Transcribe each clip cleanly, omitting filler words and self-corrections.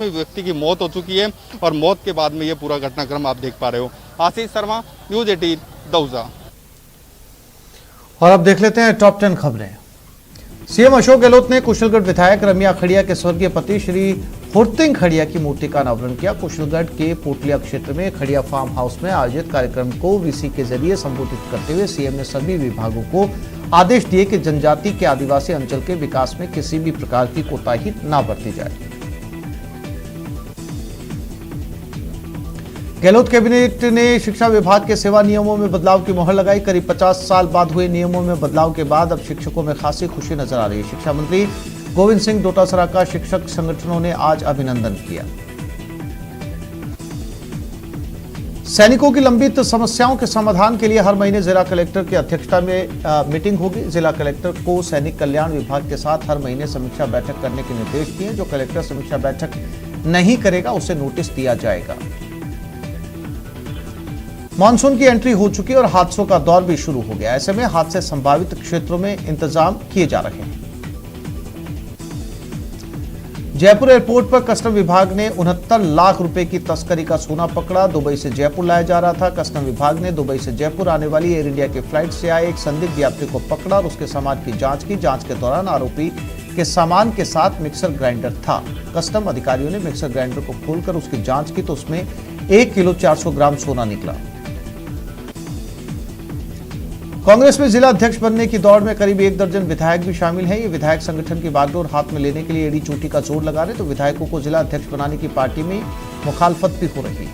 व्यक्ति की मौत हो चुकी है और मौत के बाद में ये पूरा घटनाक्रम आप देख पा रहे हो। आशीष शर्मा, न्यूज 18 दौसा। और अब देख लेते हैं टॉप 10 खबरें। सीएम अशोक गहलोत ने कुशलगढ़ विधायक रमिया खड़िया के स्वर्गीय पति श्री हुरतिंग खड़िया की मूर्ति का अनावरण किया। कुशलगढ़ के पोटलिया क्षेत्र में खड़िया फार्म हाउस में आयोजित कार्यक्रम को वीसी के जरिए संबोधित करते हुए सीएम ने सभी विभागों को आदेश दिए कि जनजाति के आदिवासी अंचल के विकास में किसी भी प्रकार की कोताही न बरती जाए। गहलोत कैबिनेट ने शिक्षा विभाग के सेवा नियमों में बदलाव की मोहर लगाई। करीब 50 साल बाद हुए नियमों में बदलाव के बाद अब शिक्षकों में खासी खुशी नजर आ रही है। शिक्षा मंत्री गोविंद सिंह डोटासरा का शिक्षक संगठनों ने आज अभिनंदन किया। सैनिकों की लंबित समस्याओं के समाधान के लिए हर महीने जिला कलेक्टर की अध्यक्षता में मीटिंग होगी। जिला कलेक्टर को सैनिक कल्याण विभाग के साथ हर महीने समीक्षा बैठक करने के निर्देश दिए। जो कलेक्टर समीक्षा बैठक नहीं करेगा उसे नोटिस दिया जाएगा। मानसून की एंट्री हो चुकी है और हादसों का दौर भी शुरू हो गया। ऐसे में हादसे संभावित क्षेत्रों में इंतजाम किए जा रहे हैं। जयपुर एयरपोर्ट पर कस्टम विभाग ने 69 लाख रुपए की तस्करी का सोना पकड़ा। दुबई से जयपुर लाया जा रहा था। कस्टम विभाग ने दुबई से जयपुर आने वाली एयर इंडिया की फ्लाइट से आए एक संदिग्ध यात्री को पकड़ा और उसके सामान की जांच की। जांच के दौरान आरोपी के सामान के साथ मिक्सर ग्राइंडर था। कस्टम अधिकारियों ने मिक्सर ग्राइंडर को खोलकर उसकी जांच की तो उसमें 1 किलो 400 ग्राम सोना निकला। कांग्रेस में जिला अध्यक्ष बनने की दौड़ में करीब 1 दर्जन विधायक भी शामिल हैं। ये विधायक संगठन की बागडोर हाथ में लेने के लिए एड़ी चोटी का जोर लगा रहे तो विधायकों को जिला अध्यक्ष बनाने की पार्टी में मुखालफत भी हो रही है।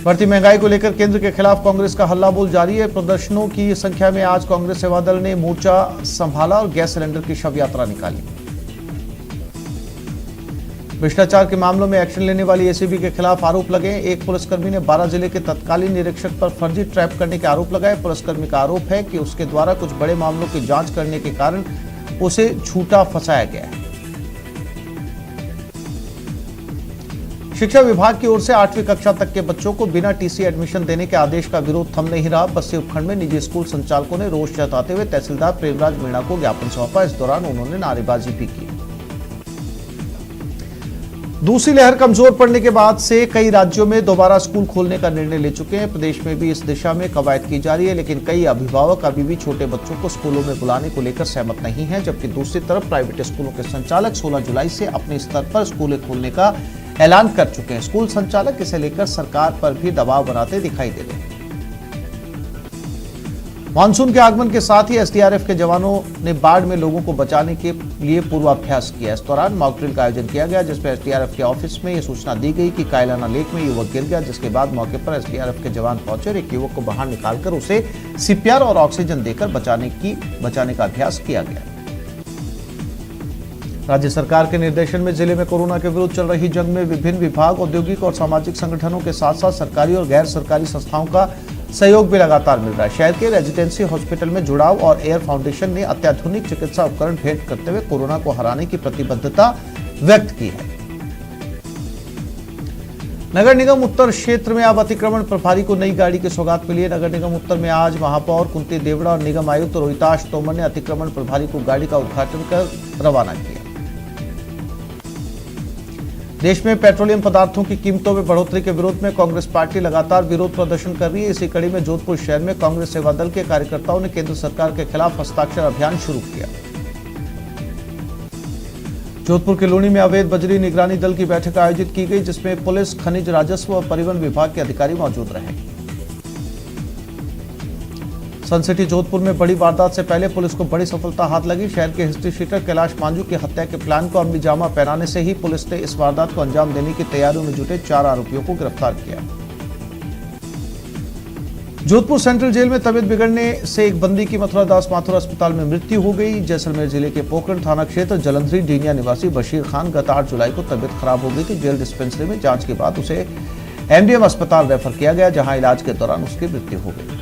बढ़ती महंगाई को लेकर केंद्र के खिलाफ कांग्रेस का हल्ला बोल जारी है। प्रदर्शनों की संख्या में आज कांग्रेस सेवा दल ने मोर्चा संभाला और गैस सिलेंडर की शव यात्रा निकाली। भ्रष्टाचार के मामलों में एक्शन लेने वाली एसीबी के खिलाफ आरोप लगे। एक पुलिसकर्मी ने 12 जिले के तत्कालीन निरीक्षक पर फर्जी ट्रैप करने के आरोप लगाए। पुलिसकर्मी का आरोप है कि उसके द्वारा कुछ बड़े मामलों की जांच करने के कारण उसे झूठा फंसाया गया। शिक्षा विभाग की ओर से 8वीं कक्षा तक के बच्चों को बिना टीसी एडमिशन देने के आदेश का विरोध थम नहीं रहा। बस्सी उपखंड में निजी स्कूल संचालकों ने रोष जताते हुए तहसीलदार प्रेमराज मीणा को ज्ञापन सौंपा। इस दौरान उन्होंने नारेबाजी भी की। दूसरी लहर कमजोर पड़ने के बाद से कई राज्यों में दोबारा स्कूल खोलने का निर्णय ले चुके हैं। प्रदेश में भी इस दिशा में कवायद की जा रही है, लेकिन कई अभिभावक अभी भी छोटे बच्चों को स्कूलों में बुलाने को लेकर सहमत नहीं हैं। जबकि दूसरी तरफ प्राइवेट स्कूलों के संचालक 16 जुलाई से अपने स्तर पर स्कूलें खोलने का ऐलान कर चुके हैं। स्कूल संचालक इसे लेकर सरकार पर भी दबाव बनाते दिखाई दे रहे हैं। मानसून के आगमन के साथ ही एसडीआरएफ के जवानों ने बाढ़ में लोगों को बचाने के लिए पूर्वाभ्यास किया। इस दौरान मॉक ड्रिल का आयोजन किया गया, जिसमें एसडीआरएफ के ऑफिस में यह सूचना दी गई कि कायलाना लेक में युवक गिर गया, जिसके बाद मौके पर एसडीआरएफ के जवान पहुंचे और एक युवक को बाहर निकालकर उसे सीपीआर और ऑक्सीजन देकर बचाने का अभ्यास किया गया। राज्य सरकार के निर्देशन में जिले में कोरोना के विरुद्ध चल रही जंग में विभिन्न विभाग, औद्योगिक और सामाजिक संगठनों के साथ साथ सरकारी और गैर सरकारी संस्थाओं का सहयोग भी लगातार मिल रहा है। शहर के रेजिडेंसी हॉस्पिटल में जुड़ाव और एयर फाउंडेशन ने अत्याधुनिक चिकित्सा उपकरण भेंट करते हुए कोरोना को हराने की प्रतिबद्धता व्यक्त की है। नगर निगम उत्तर क्षेत्र में अब अतिक्रमण प्रभारी को नई गाड़ी की सौगात मिली है। नगर निगम उत्तर में आज महापौर कुंती देवड़ा और निगम आयुक्त रोहिताश तोमर ने अतिक्रमण प्रभारी को गाड़ी का उद्घाटन कर रवाना किया। देश में पेट्रोलियम पदार्थों की कीमतों में बढ़ोतरी के विरोध में कांग्रेस पार्टी लगातार विरोध प्रदर्शन कर रही है। इसी कड़ी में जोधपुर शहर में कांग्रेस सेवा दल के कार्यकर्ताओं ने केंद्र सरकार के खिलाफ हस्ताक्षर अभियान शुरू किया। जोधपुर के लूणी में अवैध बजरी निगरानी दल की बैठक आयोजित की गई, जिसमें पुलिस, खनिज, राजस्व और परिवहन विभाग के अधिकारी मौजूद रहे। सन सिटी जोधपुर में बड़ी वारदात से पहले पुलिस को बड़ी सफलता हाथ लगी। शहर के हिस्ट्री शीटर कैलाश मांझू की हत्या के प्लान को अमली जामा पहनाने से ही पुलिस ने इस वारदात को अंजाम देने की तैयारियों में जुटे 4 आरोपियों को गिरफ्तार किया। जोधपुर सेंट्रल जेल में तबीयत बिगड़ने से एक बंदी की मथुरा दास माथुर अस्पताल में मृत्यु हो गई। जैसलमेर जिले के पोखरण थाना क्षेत्र जलंधरी डीनिया निवासी बशीर खान गत 8 जुलाई को तबीयत खराब हो गई थी। जेल डिस्पेंसरी में जांच के बाद उसे एमडीएम अस्पताल रेफर किया गया, जहां इलाज के दौरान उसकी मृत्यु हो गई।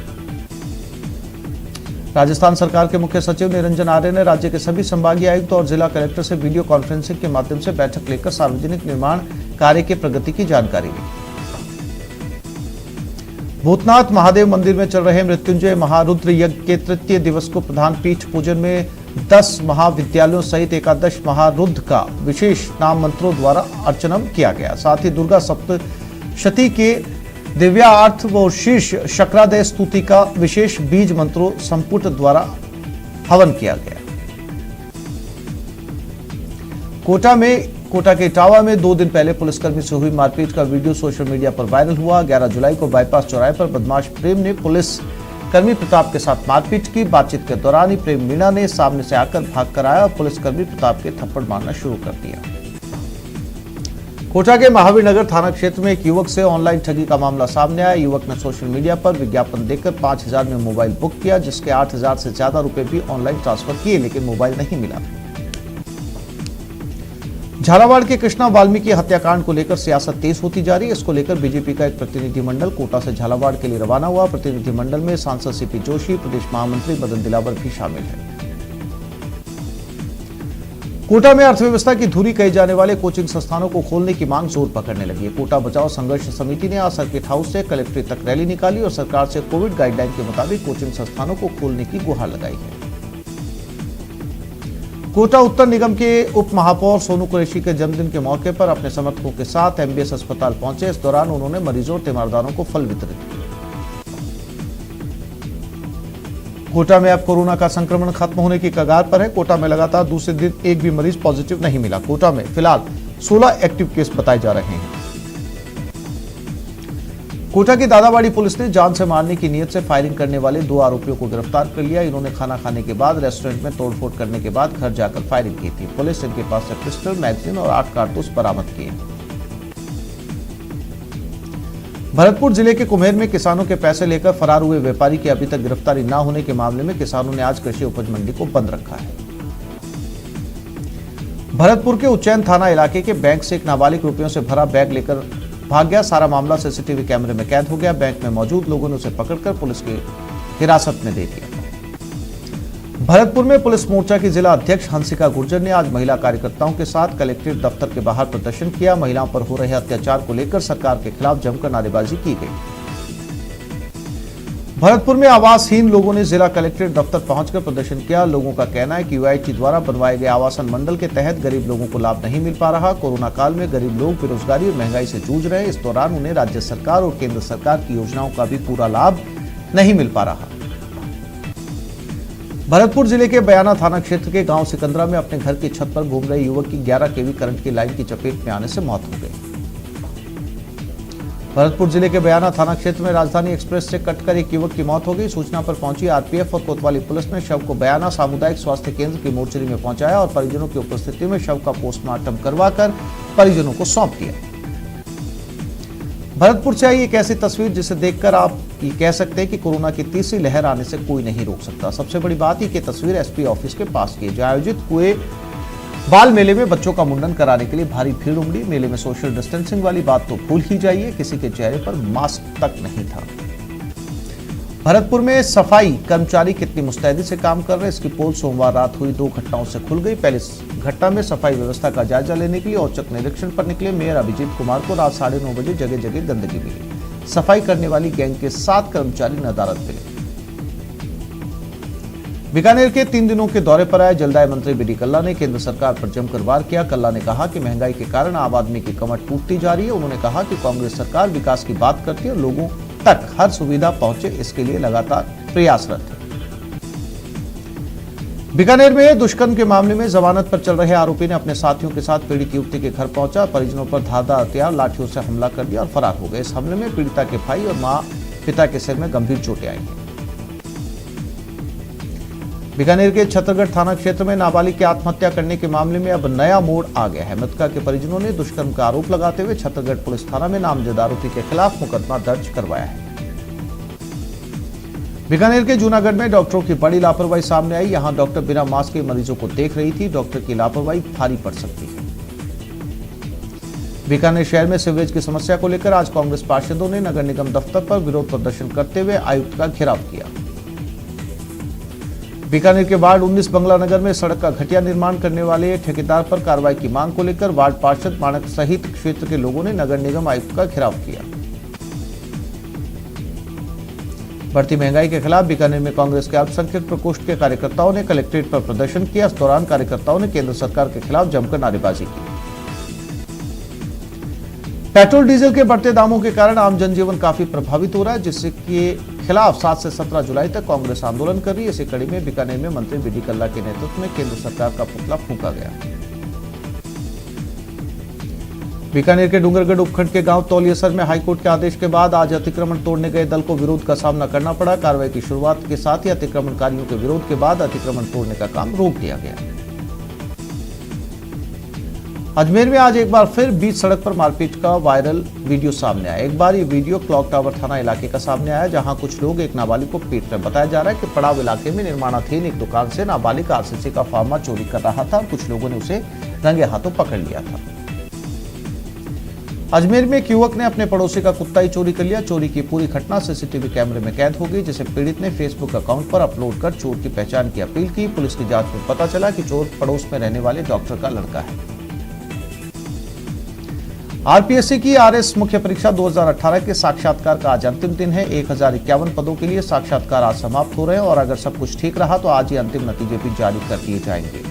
राजस्थान सरकार के मुख्य सचिव निरंजन आर्य ने राज्य के सभी संभागीय आयुक्त और जिला कलेक्टर से वीडियो कॉन्फ्रेंसिंग के माध्यम से बैठक लेकर सार्वजनिक निर्माण कार्य की प्रगति की जानकारी ली। भूतनाथ महादेव मंदिर में चल रहे मृत्युंजय महारुद्र यज्ञ के तृतीय दिवस को प्रधान पीठ पूजन में 10 महाविद्यालयों सहित एकादश महारुद्र का विशेष नाम मंत्रों द्वारा अर्चनम किया गया। साथ ही दुर्गा सप्तशती के दिव्यार्थ व शीर्ष शक्रादय स्तुति का विशेष बीज मंत्रों संपुट द्वारा हवन किया गया। कोटा के इटावा में 2 दिन पहले पुलिसकर्मी से हुई मारपीट का वीडियो सोशल मीडिया पर वायरल हुआ। 11 जुलाई को बाईपास चौराहे पर बदमाश प्रेम ने पुलिसकर्मी प्रताप के साथ मारपीट की। बातचीत के दौरान ही प्रेम मीणा ने सामने से आकर भागकर आया और पुलिसकर्मी प्रताप के थप्पड़ मारना शुरू कर दिया। कोटा के महावीर नगर थाना क्षेत्र में एक युवक से ऑनलाइन ठगी का मामला सामने आया। युवक ने सोशल मीडिया पर विज्ञापन देकर 5,000 में मोबाइल बुक किया, जिसके 8,000 से ज्यादा रुपए भी ऑनलाइन ट्रांसफर किए, लेकिन मोबाइल नहीं मिला। झालावाड़ के कृष्णा वाल्मीकि हत्याकांड को लेकर सियासत तेज होती जा रही है। इसको लेकर बीजेपी का एक प्रतिनिधिमंडल कोटा से झालावाड़ के लिए रवाना हुआ। प्रतिनिधिमंडल में सांसद सीपी जोशी, प्रदेश महामंत्री मदन दिलावर भी शामिल है। कोटा में अर्थव्यवस्था की धुरी कहे जाने वाले कोचिंग संस्थानों को खोलने की मांग जोर पकड़ने लगी है। कोटा बचाओ संघर्ष समिति ने आज सर्किट हाउस से कलेक्ट्रेट तक रैली निकाली और सरकार से कोविड गाइडलाइन के मुताबिक कोचिंग संस्थानों को खोलने की गुहार लगाई है। कोटा उत्तर निगम के उप महापौर सोनू कुरैशी के जन्मदिन के मौके पर अपने समर्थकों के साथ एमबीएस अस्पताल पहुंचे। इस दौरान उन्होंने मरीजों और तीमारदारों को फल वितरित किए। कोटा में अब कोरोना का संक्रमण खत्म होने की कगार पर है। कोटा में लगातार दूसरे दिन एक भी मरीज पॉजिटिव नहीं मिला। कोटा में फिलहाल 16 एक्टिव केस बताए जा रहे हैं। कोटा की दादावाड़ी पुलिस ने जान से मारने की नीयत से फायरिंग करने वाले 2 आरोपियों को गिरफ्तार कर लिया। इन्होंने खाना खाने के बाद रेस्टोरेंट में तोड़फोड़ करने के बाद घर जाकर फायरिंग की थी। पुलिस इनके पास से पिस्टल, मैगजीन और 8 कारतूस बरामद किए। भरतपुर जिले के कुम्हेर में किसानों के पैसे लेकर फरार हुए व्यापारी की अभी तक गिरफ्तारी न होने के मामले में किसानों ने आज कृषि उपज मंडी को बंद रखा है। भरतपुर के उज्जैन थाना इलाके के बैंक से एक नाबालिग रुपयों से भरा बैग लेकर भाग गया। सारा मामला सीसीटीवी कैमरे में कैद हो गया। बैंक में मौजूद लोगों ने उसे पकड़कर पुलिस की हिरासत में दे दिया। भरतपुर में पुलिस मोर्चा की जिला अध्यक्ष हंसिका गुर्जर ने आज महिला कार्यकर्ताओं के साथ कलेक्ट्रेट दफ्तर के बाहर प्रदर्शन किया। महिलाओं पर हो रहे अत्याचार को लेकर सरकार के खिलाफ जमकर नारेबाजी की गई। भरतपुर में आवासहीन लोगों ने जिला कलेक्ट्रेट दफ्तर पहुंचकर प्रदर्शन किया। लोगों का कहना है कि यूआईटी द्वारा बनवाए गए आवासन मंडल के तहत गरीब लोगों को लाभ नहीं मिल पा रहा। कोरोना काल में गरीब लोग बेरोजगारी और महंगाई से जूझ रहे हैं। इस दौरान उन्हें राज्य सरकार और केंद्र सरकार की योजनाओं का भी पूरा लाभ नहीं मिल पा रहा। भरतपुर जिले के बयाना थाना क्षेत्र के गांव सिकंदरा में अपने घर की छत पर घूम रहे युवक की 11 केवी करंट की लाइन की चपेट में आने से मौत हो गई। भरतपुर जिले के बयाना थाना क्षेत्र में राजधानी एक्सप्रेस से कटकर एक युवक की मौत हो गई। सूचना पर पहुंची आरपीएफ और कोतवाली पुलिस ने शव को बयाना सामुदायिक स्वास्थ्य केंद्र की मोर्चरी में पहुंचाया और परिजनों की उपस्थिति में शव का पोस्टमार्टम करवाकर परिजनों को सौंप दिया। भरतपुर से आई एक ऐसी तस्वीर जिसे देखकर आप ये कह सकते हैं कि कोरोना की तीसरी लहर आने से कोई नहीं रोक सकता। सबसे बड़ी बात यह कि तस्वीर एसपी ऑफिस के पास की है, जहां आयोजित कुएं बाल मेले में बच्चों का मुंडन कराने के लिए भारी भीड़ उमड़ी। मेले में सोशल डिस्टेंसिंग वाली बात तो भूल ही जाइए, किसी के चेहरे पर मास्क तक नहीं था। भरतपुर में सफाई कर्मचारी कितनी मुस्तैदी से काम कर रहे हैं, इसकी पोल सोमवार रात हुई 2 घटनाओं से खुल गई। पहली घटना में सफाई व्यवस्था का जायजा लेने के लिए औचक निरीक्षण पर निकले मेयर अभिजीत कुमार को रात 9:30 बजे जगह जगह गंदगी मिली। सफाई करने वाली गैंग के 7 कर्मचारी नदारद मिले। बीकानेर के 3 दिनों के दौरे पर आए जलदाय मंत्री बीडी कल्ला ने केंद्र सरकार पर जमकर वार किया। कल्ला ने कहा कि महंगाई के कारण आम आदमी की कमर टूटती जा रही है। उन्होंने कहा कि कांग्रेस सरकार विकास की बात करती है और लोगों तक हर सुविधा पहुंचे, इसके लिए लगातार प्रयासरत है। बीकानेर में दुष्कर्म के मामले में जमानत पर चल रहे आरोपी ने अपने साथियों के साथ पीड़ित युवती के घर पहुंचा, परिजनों पर धारदार हथियार लाठियों से हमला कर दिया और फरार हो गए। इस हमले में पीड़िता के भाई और मां पिता के सिर में गंभीर चोटें आई हैं। बीकानेर के छतरगढ़ थाना क्षेत्र में नाबालिग की आत्महत्या करने के मामले में अब नया मोड़ आ गया है। मृतका के परिजनों ने दुष्कर्म का आरोप लगाते हुए छतरगढ़ पुलिस थाना में नामजद आरोपी के खिलाफ मुकदमा दर्ज करवाया है। बीकानेर के जूनागढ़ में डॉक्टरों की बड़ी लापरवाही सामने आई। यहां डॉक्टर बिना मास्क के मरीजों को देख रही थी। डॉक्टर की लापरवाही भारी पड़ सकती है। बीकानेर शहर में सीवरेज की समस्या को लेकर आज कांग्रेस पार्षदों ने नगर निगम दफ्तर पर विरोध प्रदर्शन करते हुए आयुक्त का घेराव किया। बीकानेर के वार्ड 19 बंगला नगर में सड़क का घटिया निर्माण करने वाले ठेकेदार पर कार्रवाई की मांग को लेकर वार्ड पार्षद मानक सहित क्षेत्र के लोगों ने नगर निगम आयुक्त का घेराव किया। बढ़ती महंगाई के खिलाफ बीकानेर में कांग्रेस के अल्पसंख्यक प्रकोष्ठ के कार्यकर्ताओं ने कलेक्ट्रेट पर प्रदर्शन किया। इस दौरान कार्यकर्ताओं ने केंद्र सरकार के खिलाफ जमकर नारेबाजी की। पेट्रोल डीजल के बढ़ते दामों के कारण आम जनजीवन काफी प्रभावित हो रहा है, जिसके खिलाफ 7 से 17 जुलाई तक कांग्रेस आंदोलन कर रही है। इसी कड़ी में बीकानेर में मंत्री बीडी कल्ला के नेतृत्व में केंद्र सरकार का पुतला फूंका गया। बीकानेर के डूंगरगढ़ उपखंड के गांव तौलियासर में हाईकोर्ट के आदेश के बाद आज अतिक्रमण तोड़ने गए दल को विरोध का सामना करना पड़ा। कार्रवाई की शुरुआत के साथ ही अतिक्रमणकारियों के विरोध के बाद अतिक्रमण तोड़ने का काम रोक दिया गया। अजमेर में आज एक बार फिर बीच सड़क पर मारपीट का वायरल वीडियो सामने आया। एक बार ये वीडियो क्लॉक टावर थाना इलाके का सामने आया, जहां कुछ लोग एक नाबालिग को पीट रहे। बताया जा रहा है कि पड़ाव इलाके में निर्माणाधीन एक दुकान से नाबालिग आरसीसी का फार्मा चोरी कर रहा था। कुछ लोगों ने उसे रंगे हाथों पकड़ लिया था। अजमेर में एक युवक ने अपने पड़ोसी का कुत्ता ही चोरी कर लिया। चोरी की पूरी घटना सीसीटीवी कैमरे में कैद हो गई, जिसे पीड़ित ने फेसबुक अकाउंट पर अपलोड कर चोर की पहचान की अपील की। पुलिस की जांच में पता चला कि चोर पड़ोस में रहने वाले डॉक्टर का लड़का है। आरपीएससी की आरएस मुख्य परीक्षा 2018 के साक्षात्कार का आज अंतिम दिन है। 1051 पदों के लिए साक्षात्कार आज समाप्त हो रहे हैं और अगर सब कुछ ठीक रहा तो आज ही अंतिम नतीजे भी जारी कर दिए जाएंगे।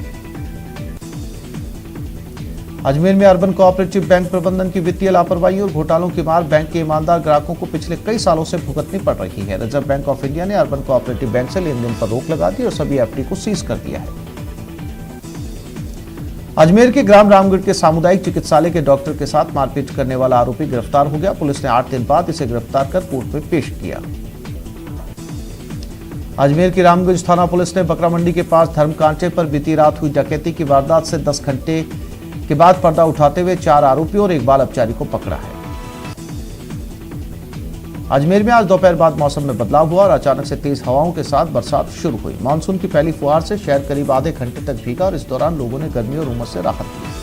अजमेर में अर्बन कोऑपरेटिव बैंक प्रबंधन की वित्तीय लापरवाही और घोटालों की मार बैंक के ईमानदार ग्राहकों को पिछले कई सालों से भुगतनी पड़ रही है। रिजर्व बैंक ऑफ इंडिया ने अर्बन कोऑपरेटिव बैंक से लेन देन पर रोक लगा दी और सभी एफडी को सीज कर दिया है। अजमेर के ग्राम रामगढ़ के सामुदायिक चिकित्सालय के डॉक्टर के साथ मारपीट करने वाला आरोपी गिरफ्तार हो गया। पुलिस ने 8 दिन बाद इसे गिरफ्तार कर कोर्ट में पेश किया। अजमेर की रामगंज थाना पुलिस ने बकरा मंडी के पास धर्मकांटे पर बीती रात हुई डकैती की वारदात से 10 घंटे के बाद पर्दा उठाते हुए 4 आरोपियों और एक बाल अपचारी को पकड़ा है। अजमेर में आज दोपहर बाद मौसम में बदलाव हुआ और अचानक से तेज हवाओं के साथ बरसात शुरू हुई। मानसून की पहली फुहार से शहर करीब आधे घंटे तक भीगा और इस दौरान लोगों ने गर्मी और उमस से राहत ली।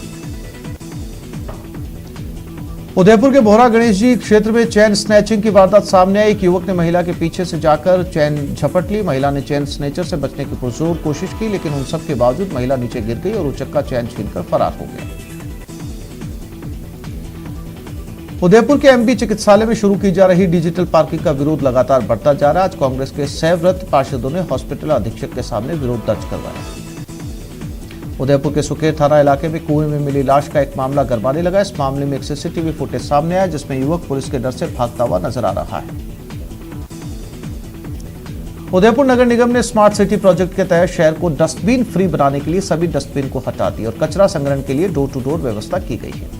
उदयपुर के बोहरा गणेश जी क्षेत्र में चैन स्नैचिंग की वारदात सामने आई। एक युवक ने महिला के पीछे से जाकर चैन झपट ली। महिला ने चैन स्नैचर से बचने की पुरजोर कोशिश की, लेकिन उन सब के बावजूद महिला नीचे गिर गई और उचक्का चैन छीनकर फरार हो गया। उदयपुर के एमबी चिकित्सालय में शुरू की जा रही डिजिटल पार्किंग का विरोध लगातार बढ़ता जा रहा है। आज कांग्रेस के सैवव्रत पार्षदों ने हॉस्पिटल अधीक्षक के सामने विरोध दर्ज करवाया। उदयपुर के सुकेर थाना इलाके में कुएं में मिली लाश का एक मामला गरमाने लगा। इस मामले में एक सीसीटीवी फुटेज सामने आया, जिसमें युवक पुलिस के डर से भागता हुआ नजर आ रहा है। उदयपुर नगर निगम ने स्मार्ट सिटी प्रोजेक्ट के तहत शहर को डस्टबिन फ्री बनाने के लिए सभी डस्टबिन को हटा दिया और कचरा संग्रहण के लिए डोर टू डोर व्यवस्था की गई है।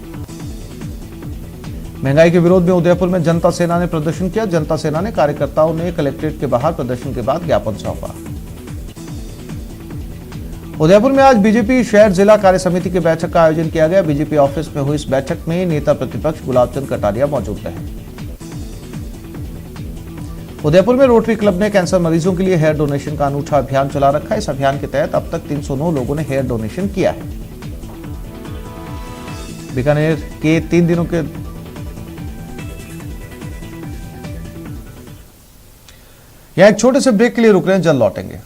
महंगाई के विरोध में उदयपुर में जनता सेना ने प्रदर्शन किया। जनता सेना ने कार्यकर्ताओं ने कलेक्ट्रेट के बाहर प्रदर्शन के बाद ज्ञापन सौंपा। उदयपुर में आज बीजेपी शहर जिला कार्य समिति की बैठक का आयोजन किया गया। बीजेपी ऑफिस में हुई इस बैठक में नेता प्रतिपक्ष गुलाब चंद कटारिया मौजूद रहे। उदयपुर में रोटरी क्लब ने कैंसर मरीजों के लिए हेयर डोनेशन का अनूठा अभियान चला रखा है। इस अभियान के तहत अब तक 309 लोगों ने हेयर डोनेशन किया है। बीकानेर के 3 दिनों के यहां एक छोटे से ब्रेक के लिए रुक रहे हैं, जल्द लौटेंगे।